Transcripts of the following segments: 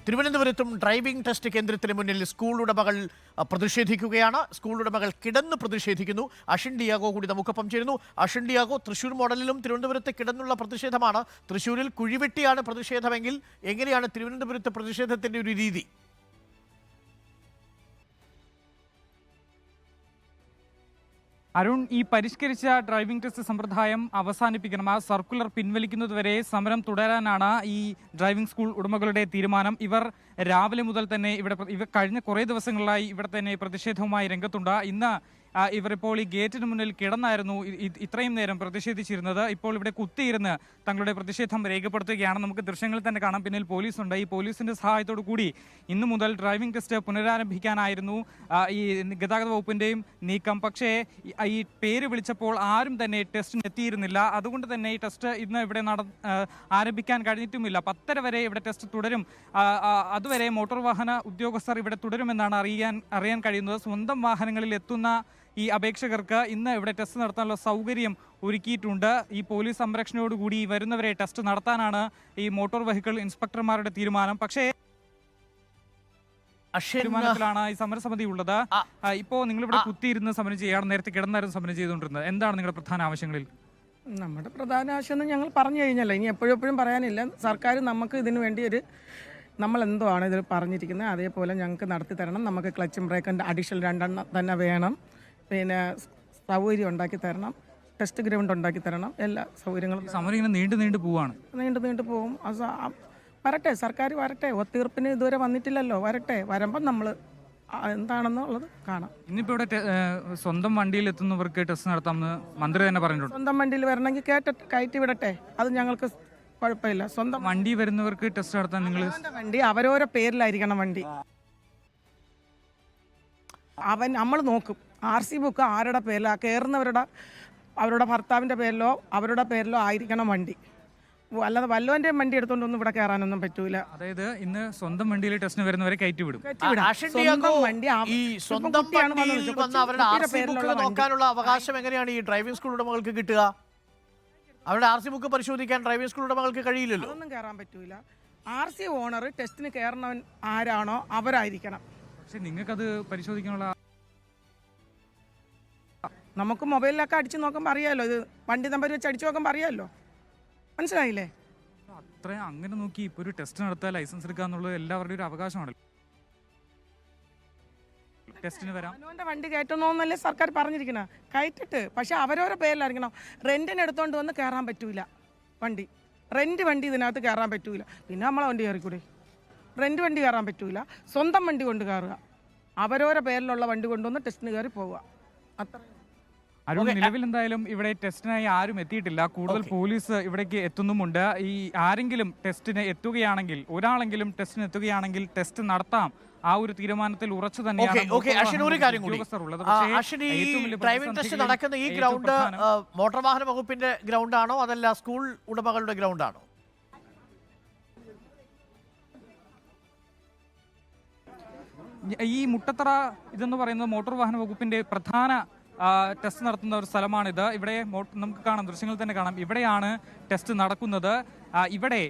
തിരുവനന്തപുരത്തും driving test കേന്ദ്രത്തിന് മുന്നിൽ സ്കൂൾ ഉടമകൾ പ്രതിഷേധിക്കുകയാണ്. സ്കൂൾ ഉടമകൾ കിടന്ന് പ്രതിഷേധിക്കുന്നു. അഷിൻ ഡിയാഗോ കൂടി നമുക്കൊപ്പം ചേരുന്നു. അഷിൻ ഡിയാഗോ, തൃശ്ശൂർ മോഡലിലും തിരുവനന്തപുരത്ത് കിടന്നുള്ള പ്രതിഷേധമാണ്. തൃശ്ശൂരിൽ കുഴിവെട്ടിയാണ് പ്രതിഷേധമെങ്കിൽ എങ്ങനെയാണ് തിരുവനന്തപുരത്ത് പ്രതിഷേധത്തിന്റെ ഒരു രീതി? അരുൺ, ഈ പരിഷ്കരിച്ച ഡ്രൈവിംഗ് ടെസ്റ്റ് സമ്പ്രദായം അവസാനിപ്പിക്കണം. ആ സർക്കുലർ പിൻവലിക്കുന്നതുവരെ സമരം തുടരാനാണ് ഈ ഡ്രൈവിംഗ് സ്കൂൾ ഉടമകളുടെ തീരുമാനം. ഇവർ രാവിലെ മുതൽ തന്നെ ഇവർ കഴിഞ്ഞ കുറേ ദിവസങ്ങളിലായി ഇവിടെ തന്നെ പ്രതിഷേധവുമായി രംഗത്തുണ്ട്. ഇന്ന് ഇവർ ഇപ്പോൾ ഈ ഗേറ്റിന് മുന്നിൽ കിടന്നായിരുന്നു ഇത്രയും നേരം പ്രതിഷേധിച്ചിരുന്നത്. ഇപ്പോൾ ഇവിടെ കുത്തിയിരുന്ന് തങ്ങളുടെ പ്രതിഷേധം രേഖപ്പെടുത്തുകയാണ്. നമുക്ക് ദൃശ്യങ്ങളിൽ തന്നെ കാണാം, പിന്നിൽ പോലീസുണ്ട്. ഈ പോലീസിന്റെ സഹായത്തോടു കൂടി ഇന്നു മുതൽ ഡ്രൈവിംഗ് ടെസ്റ്റ് പുനരാരംഭിക്കാനായിരുന്നു ഈ ഗതാഗത വകുപ്പിന്റെയും നീക്കം. പക്ഷേ ഈ പേര് വിളിച്ചപ്പോൾ ആരും തന്നെ ടെസ്റ്റിന് എത്തിയിരുന്നില്ല. അതുകൊണ്ട് തന്നെ ഈ ടെസ്റ്റ് ഇന്ന് ഇവിടെ ആരംഭിക്കാൻ കഴിഞ്ഞിട്ടുമില്ല. 10:30 വരെ ഇവിടെ ടെസ്റ്റ് തുടരും. അതുവരെ മോട്ടോർ വാഹന ഉദ്യോഗസ്ഥർ ഇവിടെ തുടരുമെന്നാണ് അറിയാൻ കഴിയുന്നത്. സ്വന്തം വാഹനങ്ങളിൽ എത്തുന്ന ഈ അപേക്ഷകർക്ക് ഇന്ന് ഇവിടെ ടെസ്റ്റ് നടത്താനുള്ള സൗകര്യം ഒരുക്കിയിട്ടുണ്ട്. ഈ പോലീസ് സംരക്ഷണയോടുകൂടി വരുന്നവരെ ടെസ്റ്റ് നടത്താനാണ് ഈ മോട്ടോർ വെഹിക്കിൾ ഇൻസ്പെക്ടർമാരുടെ തീരുമാനം. പക്ഷേ തീരുമാനത്തിലാണ് ഈ സമരസമിതി ഉള്ളത്. ഇപ്പോ നിങ്ങളിവിടെ കുത്തിയിരുന്ന് സമരം ചെയ്യുകയാണ്, നേരത്തെ കിടന്നായിരുന്നു സമരം ചെയ്തുകൊണ്ടിരുന്നത്. എന്താണ് നിങ്ങളുടെ പ്രധാന ആവശ്യങ്ങളിൽ? നമ്മുടെ പ്രധാന ആവശ്യം ഞങ്ങൾ പറഞ്ഞു കഴിഞ്ഞല്ലോ, ഇനി എപ്പോഴും പറയാനില്ല. സർക്കാർ നമുക്ക് ഇതിനു വേണ്ടി നമ്മൾ എന്തോ ആണ് ഇതിൽ പറഞ്ഞിരിക്കുന്നത് അതേപോലെ ഞങ്ങൾക്ക് നടത്തി തരണം. നമുക്ക് ക്ലച്ചും ബ്രേക്കിൻ്റെ അഡീഷണൽ 2 തന്നെ വേണം. പിന്നെ സൗകര്യം ഉണ്ടാക്കി തരണം, ടെസ്റ്റ് ഗ്രൗണ്ട് ഉണ്ടാക്കി തരണം. എല്ലാ സൗകര്യങ്ങളും. സമരം ഇങ്ങനെ നീണ്ടു പോവാണ്. നീണ്ടു പോകും. വരട്ടെ, സർക്കാർ വരട്ടെ. ഒത്തീർപ്പിന് ഇതുവരെ വന്നിട്ടില്ലല്ലോ. വരട്ടെ, വരുമ്പം നമ്മൾ എന്താണെന്നുള്ളത് കാണാം. ഇന്നിപ്പോ ഇവിടെ സ്വന്തം വണ്ടിയിൽ എത്തുന്നവർക്ക് ടെസ്റ്റ് നടത്താമെന്ന് മന്ത്രി തന്നെ പറഞ്ഞിട്ടുണ്ട്. സ്വന്തം വണ്ടിയിൽ വരണമെങ്കിൽ കയറ്റി വിടട്ടെ, അത് ഞങ്ങൾക്ക് കുഴപ്പമില്ല. സ്വന്തം വണ്ടി വരുന്നവർക്ക് ടെസ്റ്റ് നടത്താൻ നിങ്ങൾ വണ്ടി അവരോരോ പേരിലായിരിക്കണം. വണ്ടി നമ്മൾ നോക്കും. RC ബുക്ക് ആരുടെ പേരിലാണ് കയറുന്നവരുടെ, അവരുടെ ഭർത്താവിൻ്റെ പേരിലോ അവരുടെ പേരിലോ ആയിരിക്കണം വണ്ടി. അല്ലാതെ വല്ലവൻ്റെയും വണ്ടി എടുത്തോണ്ടൊന്നും ഇവിടെ കയറാനൊന്നും പറ്റൂല. അതായത് ഇന്ന് സ്വന്തം വണ്ടിയിൽ ടെസ്റ്റിന് വരുന്നവരെ കയറ്റി വിടും. നോക്കാനുള്ള അവകാശം എങ്ങനെയാണ് ഈ ഡ്രൈവിംഗ് സ്കൂൾ ഉടമകൾക്ക് കിട്ടുക? അവരുടെ RC ബുക്ക് പരിശോധിക്കാൻ ഡ്രൈവിംഗ് സ്കൂൾ ഉടമകൾക്ക് കഴിയില്ലല്ലോ. ഒന്നും കയറാൻ പറ്റൂല. RC ഓണർ ടെസ്റ്റിന് കയറുന്നവൻ ആരാണോ അവരായിരിക്കണം. പക്ഷെ നിങ്ങൾക്കത് പരിശോധിക്കാനുള്ള നമുക്ക് മൊബൈലിലൊക്കെ അടിച്ചു നോക്കുമ്പോൾ അറിയാമല്ലോ, ഇത് വണ്ടി നമ്പർ വെച്ച് അടിച്ചു നോക്കുമ്പോൾ അറിയാമല്ലോ. മനസ്സിലായില്ലേ? അത്രയും അങ്ങനെ നോക്കി ഇപ്പോൾ ഒരു ടെസ്റ്റ് നടത്താൻ ലൈസൻസ് എടുക്കുക എന്നുള്ളത് എല്ലാവരുടെയും ഒരു അവകാശമാണല്ലോ. ടെസ്റ്റിന് വരാം. അവനവൻ്റെ വണ്ടി കയറ്റുന്നോന്നല്ലേ സർക്കാർ പറഞ്ഞിരിക്കുന്നത്. കയറ്റിട്ട് പക്ഷെ അവരോരോ പേരിലായിരിക്കണം. റെന്റിന് എടുത്തോണ്ട് വന്ന് കയറാൻ പറ്റൂല. വണ്ടി വണ്ടി ഇതിനകത്ത് കയറാൻ പറ്റൂല. പിന്നെ നമ്മളെ വണ്ടി കയറിക്കൂടെ? റെന്റ് വണ്ടി കയറാൻ പറ്റൂല. സ്വന്തം വണ്ടി കൊണ്ട് കയറുക. അവരോരോ പേരിലുള്ള വണ്ടി കൊണ്ടുവന്ന് ടെസ്റ്റിന് കയറി പോവുക. അത്ര. അരുൺ, നിലവിൽ എന്തായാലും ഇവിടെ ടെസ്റ്റിനായി ആരും എത്തിയിട്ടില്ല. കൂടുതൽ പോലീസ് ഇവിടേക്ക് എത്തുന്നുമുണ്ട്. ഈ ആരെങ്കിലും ടെസ്റ്റിന് എത്തുകയാണെങ്കിൽ, ഒരാളെങ്കിലും ടെസ്റ്റിന് എത്തുകയാണെങ്കിൽ ടെസ്റ്റ് നടത്താം. ആ ഒരു തീരുമാനത്തിൽ ഉറച്ചു തന്നെയാണ് ഡ്രൈവിംഗ് ടെസ്റ്റ് നടക്കുന്ന ഈ ഗ്രൗണ്ട് മോട്ടോർ വാഹന വകുപ്പിന്റെ ഗ്രൗണ്ടാണോ അതല്ല സ്കൂൾ ഉടമകളുടെ ഗ്രൗണ്ടാണോ? ഈ മുട്ടത്തറ ഇതെന്ന് പറയുന്നത് മോട്ടോർ വാഹന വകുപ്പിന്റെ പ്രധാന ടെസ്റ്റ് നടത്തുന്ന ഒരു സ്ഥലമാണിത്. ഇവിടെ നമുക്ക് കാണാം, ദൃശ്യങ്ങൾ തന്നെ കാണാം. ഇവിടെയാണ് ടെസ്റ്റ് നടക്കുന്നത്. ഇവിടെ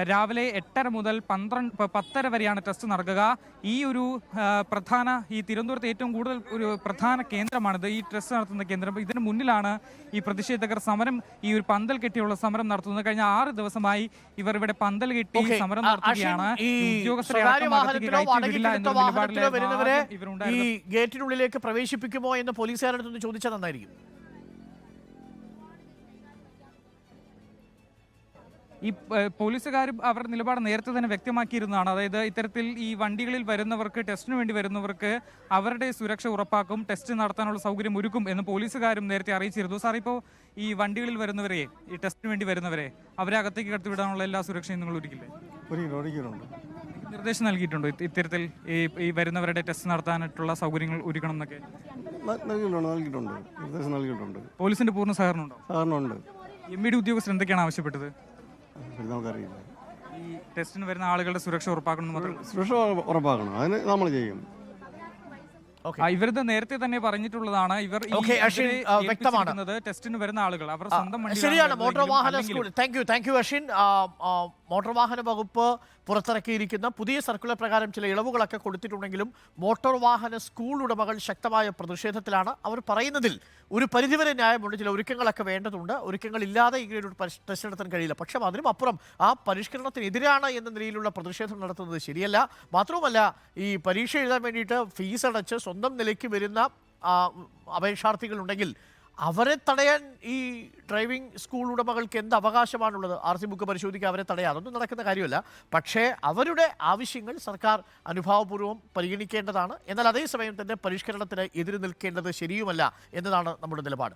രാവിലെ 8:30 മുതൽ 10:30 വരെയാണ് ടെസ്റ്റ് നടക്കുക. ഈ ഒരു പ്രധാന, ഈ തിരുവനന്തപുരത്ത് ഏറ്റവും കൂടുതൽ ഒരു പ്രധാന കേന്ദ്രമാണിത്, ഈ ടെസ്റ്റ് നടത്തുന്ന കേന്ദ്രം. ഇതിന് മുന്നിലാണ് ഈ പ്രതിഷേധകർ സമരം, ഈ ഒരു പന്തൽ കെട്ടിയുള്ള സമരം നടത്തുന്നത്. കഴിഞ്ഞ 6 ദിവസമായി ഇവർ ഇവിടെ പന്തൽ കെട്ടി സമരം നടത്തുകയാണ്. ഗേറ്റിനുള്ളിലേക്ക് പ്രവേശിപ്പിക്കുമോ എന്ന് പോലീസുകാരുടെ ചോദിച്ചാൽ നന്നായിരിക്കും. ഈ പോലീസുകാർ അവരുടെ നിലപാട് നേരത്തെ തന്നെ വ്യക്തമാക്കിയിരുന്നതാണ്. അതായത് ഇത്തരത്തിൽ ഈ വണ്ടികളിൽ വരുന്നവർക്ക്, ടെസ്റ്റിന് വേണ്ടി വരുന്നവർക്ക് അവരുടെ സുരക്ഷ ഉറപ്പാക്കും, ടെസ്റ്റ് നടത്താനുള്ള സൗകര്യം ഒരുക്കും എന്ന് പോലീസുകാരും നേരത്തെ അറിയിച്ചിരുന്നു. സാർ, ഇപ്പോൾ ഈ വണ്ടികളിൽ വരുന്നവരെ, ഈ ടെസ്റ്റിന് വേണ്ടി വരുന്നവരെ അവരെ അകത്തേക്ക് കടത്തിവിടാനുള്ള എല്ലാ സുരക്ഷയും നിങ്ങൾ ഒരുക്കില്ലേ? നിർദ്ദേശം നൽകിയിട്ടുണ്ടോ ഇത്തരത്തിൽ ഈ വരുന്നവരുടെ ടെസ്റ്റ് നടത്താനായിട്ടുള്ള സൗകര്യങ്ങൾ ഒരുക്കണം എന്നൊക്കെ? നൽകിയിട്ടുണ്ട്. പോലീസിന്റെ പൂർണ്ണ സഹകരണം ഉണ്ടോ? MVD ഉദ്യോഗസ്ഥർ എന്തൊക്കെയാണ് ആവശ്യപ്പെട്ടത്? നമുക്കറിയില്ല. ഈ ടെസ്റ്റിന് വരുന്ന ആളുകളുടെ സുരക്ഷ ഉറപ്പാക്കണം. സുരക്ഷ ഉറപ്പാക്കണം, അതിന് നമ്മൾ ചെയ്യും. Okay. ഇവരിത് നേരത്തെ തന്നെ പറഞ്ഞിട്ടുള്ളതാണ്. ഇവർ ഈ Okay, അശ്വിൻ, ഇവരെ വ്യക്തമാണ്. ഏൽപ്പിച്ചിരിക്കുന്നത് ടെസ്റ്റിന് വരുന്ന ആളുകൾ അവർ സ്വന്തം വണ്ടിയിലാണ് ശരിയാണ്. മോട്ടോർ വരുന്നതെങ്കിലും വാഹന അല്ലെങ്കിലും school thank you Ashwin. Motor വാഹന വകുപ്പ് പുറത്തിറക്കിയിരിക്കുന്ന പുതിയ സർക്കുലർ പ്രകാരം ചില ഇളവുകളൊക്കെ കൊടുത്തിട്ടുണ്ടെങ്കിലും മോട്ടോർ വാഹന സ്കൂൾ ഉടമകൾ ശക്തമായ പ്രതിഷേധത്തിലാണ്. അവർ പറയുന്നതിൽ ഒരു പരിധിവരെ ന്യായമുണ്ട്. ചില ഒരുക്കങ്ങളൊക്കെ വേണ്ടതുണ്ട്. ഒരുക്കങ്ങളില്ലാതെ ഇങ്ങനെ ഒരു ടെസ്റ്റ് നടത്താൻ കഴിയില്ല. പക്ഷേ അതിനും അപ്പുറം ആ പരിഷ്കരണത്തിനെതിരാണ് എന്ന നിലയിലുള്ള പ്രതിഷേധം നടത്തുന്നത് ശരിയല്ല. മാത്രവുമല്ല, ഈ പരീക്ഷ എഴുതാൻ വേണ്ടിയിട്ട് ഫീസ് അടച്ച് സ്വന്തം നിലയ്ക്ക് വരുന്ന അപേക്ഷാർത്ഥികളുണ്ടെങ്കിൽ അവരെ തടയാൻ ഈ ഡ്രൈവിംഗ് സ്കൂൾ ഉടമകൾക്ക് എന്ത് അവകാശമാണുള്ളത്? RC ബുക്ക് പരിശോധിക്കുക, അവരെ തടയാം, അതൊന്നും നടക്കുന്ന കാര്യമല്ല. പക്ഷേ അവരുടെ ആവശ്യങ്ങൾ സർക്കാർ അനുഭാവപൂർവ്വം പരിഗണിക്കേണ്ടതാണ്. എന്നാൽ അതേസമയം തന്നെ പരിഷ്കരണത്തിന് എതിര് നിൽക്കേണ്ടത് ശരിയുമല്ല എന്നതാണ് നമ്മുടെ നിലപാട്.